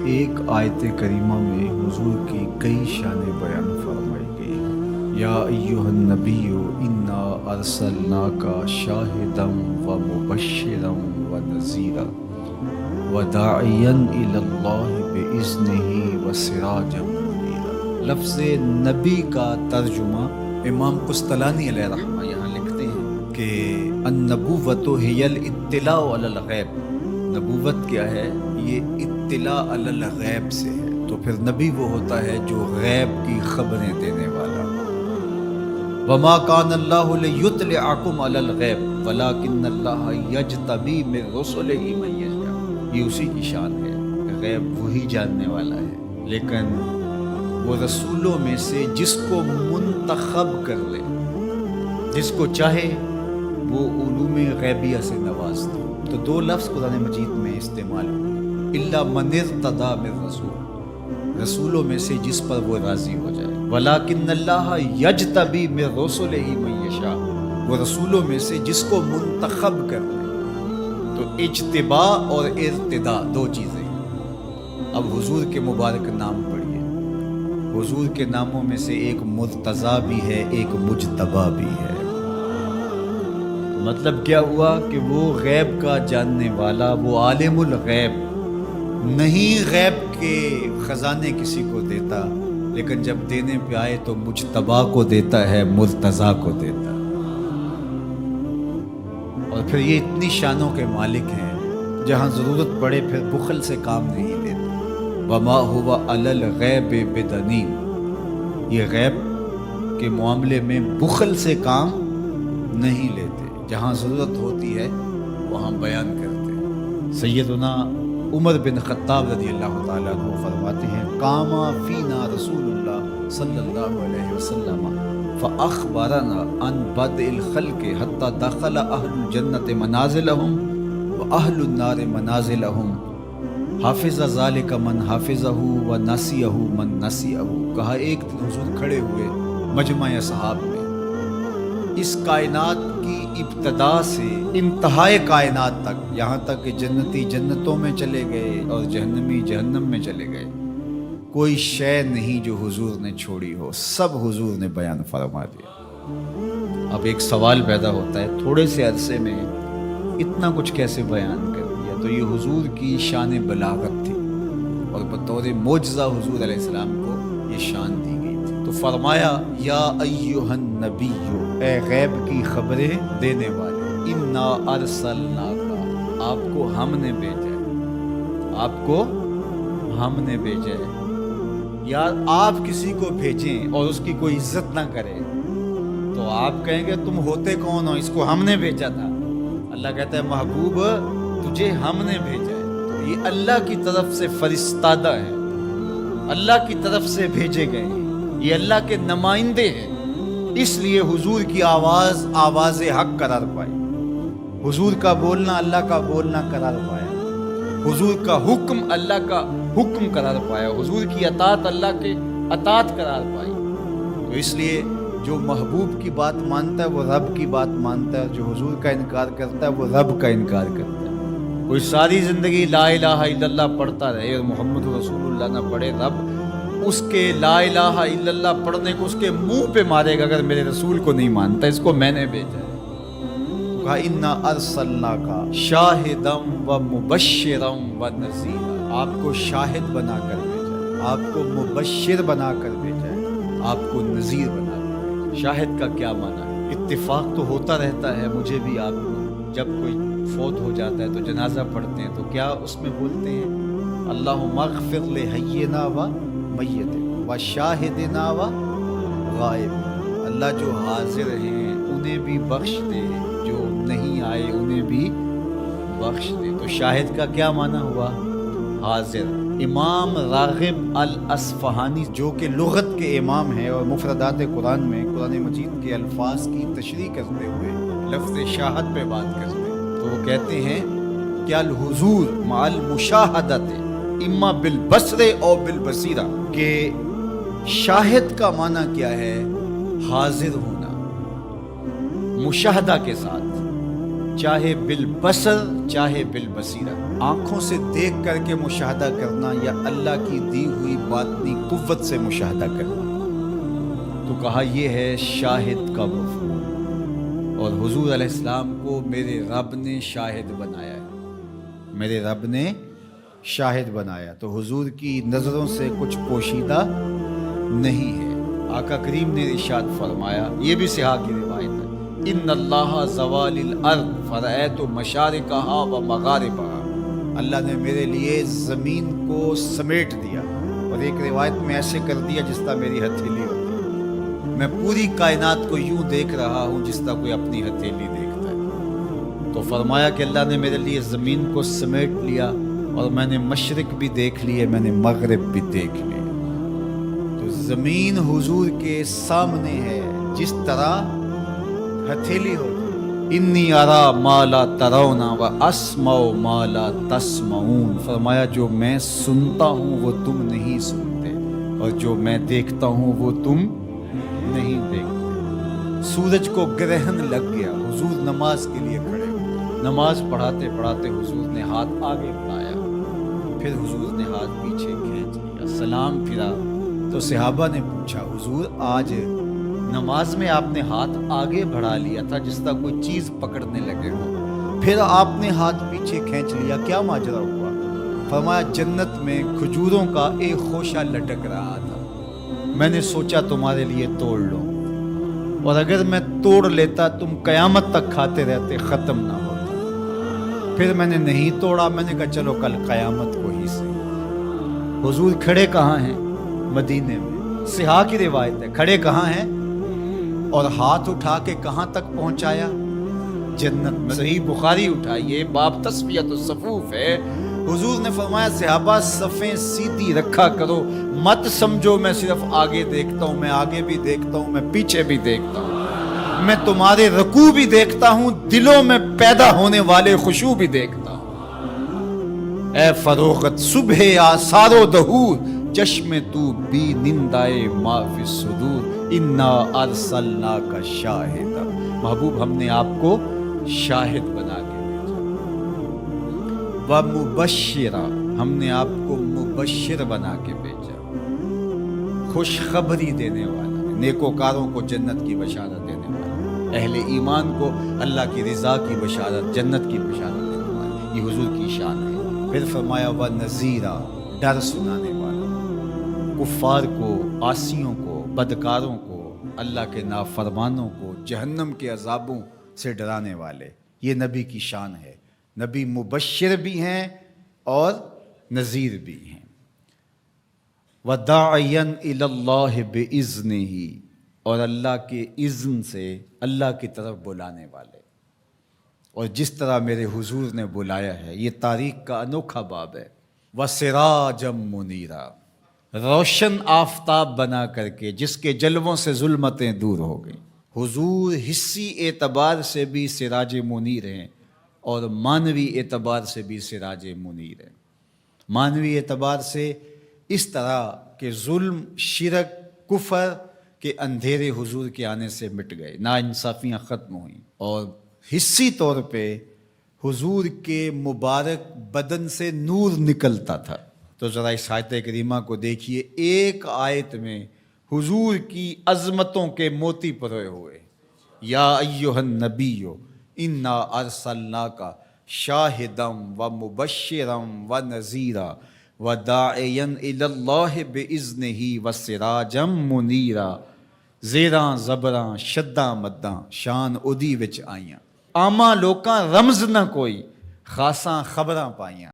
ایک آیت کریمہ میں حضور کی کئی شانیں بیان فرمائی گئی۔ یا ایھا النبی انا ارسلناک شاہدا و مبشرا و نذیرا وداعیا الی اللہ باذنہ و سراجا منیرا۔ لفظ نبی کا ترجمہ امام قسطلانی علیہ رحمہ یہاں لکھتے ہیں کہ النبوۃ ہی الاطلاع علی الغیب۔ نبوت کیا ہے؟ یہ اطلاع علی الغیب سے ہے، تو پھر نبی وہ ہوتا ہے جو غیب کی خبریں دینے والا۔ وما کان اللہ لیطلعکم علی الغیب ولکن اللہ یجتبی من رسلہ من یشاء۔ یہ اسی کی شان ہے کہ غیب وہی جاننے والا ہے، لیکن وہ رسولوں میں سے جس کو منتخب کر لے، جس کو چاہے وہ علوم غیبیہ سے نواز دے۔ تو دو لفظ قرآن مجید میں استعمال ہوئے، الا من ارتضی من رسول، رسولوں میں سے جس پر وہ راضی ہو جائے، ولکن اللہ یجتبی من رسلہ من یشاء، وہ رسولوں میں سے جس کو منتخب کر لے۔ تو اجتباء اور ارتداء دو چیزیں ہیں۔ اب حضور کے مبارک نام پڑھیے، حضور کے ناموں میں سے ایک مرتضیٰ بھی ہے، ایک مجتبیٰ بھی ہے۔ مطلب کیا ہوا کہ وہ غیب کا جاننے والا، وہ عالم الغیب نہیں، غیب کے خزانے کسی کو دیتا، لیکن جب دینے پہ آئے تو مجتبیٰ کو دیتا ہے، مرتضیٰ کو دیتا۔ اور پھر یہ اتنی شانوں کے مالک ہیں، جہاں ضرورت پڑے پھر بخل سے کام نہیں لیتے۔ وما هو علی الغیب بدنین، یہ غیب کے معاملے میں بخل سے کام نہیں لیتے، جہاں ضرورت ہوتی ہے وہاں بیان کرتے ہیں۔ سیدنا عمر بن خطاب رضی اللہ تعالیٰ عنہ فرماتے ہیں، قام فینا رسول اللہ صلی اللہ علیہ وسلم فاخبرنا عن بدء الخلق حتی دخل اہل الجنت منازلہم واہل النار منازلہم، حافظ ذالک من حافظہ و نسیہ من نسیہ۔ کہا ایک دن حضور کھڑے ہوئے مجمع اصحاب میں، اس کائنات کی ابتدا سے انتہائے کائنات تک، یہاں تک کہ جنتی جنتوں میں چلے گئے اور جہنمی جہنم میں چلے گئے، کوئی شے نہیں جو حضور نے چھوڑی ہو، سب حضور نے بیان فرما دیا۔ اب ایک سوال پیدا ہوتا ہے، تھوڑے سے عرصے میں اتنا کچھ کیسے بیان کر دیا؟ تو یہ حضور کی شان بلاغت تھی، اور بطور معجزہ حضور علیہ السلام کو یہ شان دی گئی تھی۔ تو فرمایا یا ایھا النبی، اے غیب کی خبریں دینے والے، انا ارسلناک، آپ کو ہم نے بھیجا ہے، آپ کو ہم نے بھیجا ہے۔ یا آپ کسی کو بھیجیں اور اس کی کوئی عزت نہ کرے تو آپ کہیں گے تم ہوتے کون ہو، اس کو ہم نے بھیجا تھا۔ اللہ کہتا ہے محبوب تجھے ہم نے بھیجا ہے۔ تو یہ اللہ کی طرف سے فرستادہ ہے، اللہ کی طرف سے بھیجے گئے ہیں، یہ اللہ کے نمائندے ہیں، اس لیے حضور کی آواز آواز حق قرار پائی، حضور کا بولنا اللہ کا بولنا قرار پایا، حضور کا حکم اللہ کا حکم قرار پایا، حضور کی اطاعت اللہ کے اطاعت قرار پائی۔ تو اس لیے جو محبوب کی بات مانتا ہے وہ رب کی بات مانتا ہے، جو حضور کا انکار کرتا ہے وہ رب کا انکار کرتا ہے۔ کوئی ساری زندگی لا الہ الا اللہ پڑھتا رہے اور محمد رسول اللہ نہ پڑھے، رب اس کے لا الہ الا اللہ پڑھنے کو اس کے منہ پہ مارے گا اگر میرے رسول کو نہیں مانتا، اس کو میں نے بھیجا ہے۔ کہا انا ارسلناک شاہدا و مبشرا و نذیرا، آپ کو شاہد بنا کر بھیجا ہے، آپ کو مبشر بنا کر بھیجا ہے، آپ کو نذیر بنا کر بھیجا ہے۔ شاہد کا کیا معنی ہے؟ اتفاق تو ہوتا رہتا ہے، مجھے بھی آپ کو، جب کوئی فوت ہو جاتا ہے تو جنازہ پڑھتے ہیں تو کیا اس میں بولتے ہیں اللہم اغفر لحینا و میتنا و شاہدنا و غائب، اللہ جو حاضر ہیں انہیں بھی بخش دے، جو نہیں آئے انہیں بھی بخش دے۔ تو شاہد کا کیا معنی ہوا؟ حاضر۔ امام راغب الاصفہانی جو کہ لغت کے امام ہیں اور مفردات قرآن میں قرآن مجید کے الفاظ کی تشریح کرتے ہوئے لفظ شاہد پہ بات کرتے ہیں، تو وہ کہتے ہیں کہ الحضور مع المشاہدت اما بالبصر او بالبصیرہ، کہ شاہد کا معنی کیا ہے؟ حاضر ہونا مشاہدہ کے ساتھ، چاہے بالبصر چاہے بالبصیرہ، آنکھوں سے دیکھ کر کے مشاہدہ کرنا یا اللہ کی دی ہوئی باطنی قوت سے مشاہدہ کرنا؟ تو کہا یہ ہے شاہد کا مفہوم، اور حضور علیہ السلام کو میرے رب نے شاہد بنایا ہے، میرے رب نے شاہد بنایا، تو حضور کی نظروں سے کچھ پوشیدہ نہیں ہے۔ آقا کریم نے ارشاد فرمایا، یہ بھی صحاح کی روایت ہے، ان اللہ زوال الارض فرأیت مشارقہا و مغاربہا، اللہ نے میرے لیے زمین کو سمیٹ دیا، اور ایک روایت میں ایسے کر دیا جس طرح میری ہتھیلی ہوتی ہے، میں پوری کائنات کو یوں دیکھ رہا ہوں جس طرح کوئی اپنی ہتھیلی دیکھتا ہے۔ تو فرمایا کہ اللہ نے میرے لیے زمین کو سمیٹ لیا، اور میں نے مشرق بھی دیکھ لیے، میں نے مغرب بھی دیکھ لیا۔ تو زمین حضور کے سامنے ہے جس طرح ہتھیلی ہوتی ہے۔ انی ارا ما لا ترون و اسمع ما لا تسمعون، فرمایا جو میں سنتا ہوں وہ تم نہیں سنتے، اور جو میں دیکھتا ہوں وہ تم نہیں دیکھتے۔ سورج کو گرہن لگ گیا، حضور نماز کے لیے کھڑے ہوئے، نماز پڑھاتے پڑھاتے حضور نے ہاتھ آگے بڑھایا، پھر حضور نے ہاتھ پیچھے کھینچ لیا، سلام پھرا تو صحابہ نے پوچھا حضور آج نماز میں آپ نے ہاتھ آگے بڑھا لیا تھا جس طرح کوئی چیز پکڑنے لگے ہو، پھر آپ نے ہاتھ پیچھے کھینچ لیا، کیا ماجرا ہوا؟ فرمایا جنت میں کھجوروں کا ایک خوشہ لٹک رہا تھا، میں نے سوچا تمہارے لیے توڑ لو، اور اگر میں توڑ لیتا تم قیامت تک کھاتے رہتے، ختم نہ ہوتا۔ پھر میں نے نہیں توڑا، میں نے کہا چلو کل قیامت کو ہی سے۔ حضور کھڑے کہاں ہیں؟ مدینے میں، صحاح کی روایت ہے، کھڑے کہاں ہیں اور ہاتھ اٹھا کے کہاں تک پہنچایا؟ جنت میں۔ صحیح بخاری اٹھائیے، باب تسویۃ الصفوف ہے، حضور نے فرمایا صحابہ صفیں سیدھی رکھا کرو، مت سمجھو میں صرف آگے دیکھتا ہوں، میں آگے بھی دیکھتا ہوں، میں پیچھے بھی دیکھتا ہوں، میں تمہارے رکوع بھی دیکھتا ہوں، دلوں میں پیدا ہونے والے خشوع بھی دیکھتا ہوں۔ اے فروغت صبح آثار و دہور، چشم تو بی نندائے ما فی الصدور، انا ارسلناک شاہدا، محبوب ہم نے آپ کو شاہد بنا کے بھیجا، ومبشرا، ہم نے آپ کو مبشر بنا کے بھیجا، خوشخبری دینے والا، نیکوکاروں کو جنت کی بشارت دینے والا، اہل ایمان کو اللہ کی رضا کی بشارت، جنت کی بشارت دینے والا، یہ حضور کی شان ہے۔ پھر فرمایا وَنَذِيرًا، ڈر سنانے والا، کفار کو، عاصیوں کو، بدکاروں کو، اللہ کے نافرمانوں کو جہنم کے عذابوں سے ڈرانے والے، یہ نبی کی شان ہے۔ نبی مبشر بھی ہیں اور نذیر بھی ہیں۔ وَدَاعِيًا إِلَى اللَّهِ بِإِذْنِهِ، اور اللہ کے اذن سے اللہ کی طرف بلانے والے، اور جس طرح میرے حضور نے بلایا ہے، یہ تاریخ کا انوکھا باب ہے۔ وَسِرَاجًا مُنِيرًا، روشن آفتاب بنا کر کے جس کے جلووں سے ظلمتیں دور ہو گئیں۔ حضور حصی اعتبار سے بھی سراج منیر ہیں، اور معنوی اعتبار سے بھی سراج منیر ہیں۔ معنوی اعتبار سے اس طرح کہ ظلم، شرک، کفر کے اندھیرے حضور کے آنے سے مٹ گئے، ناانصافیاں ختم ہوئیں، اور حصی طور پہ حضور کے مبارک بدن سے نور نکلتا تھا۔ تو ذرا اس آیت کریمہ کو دیکھیے، ایک آیت میں حضور کی عظمتوں کے موتی پروئے ہوئے۔ یا ایھا النبی انا ارسلناک شاہدا ومبشرا ونذیرا وداعیا الی اللہ باذنہ وسراجا منیرا، زیراں زبراں شداں مداں شان اودی وچ آئیاں، عاماں لوکاں رمز نہ کوئی، خاصاں خبراں پائیاں۔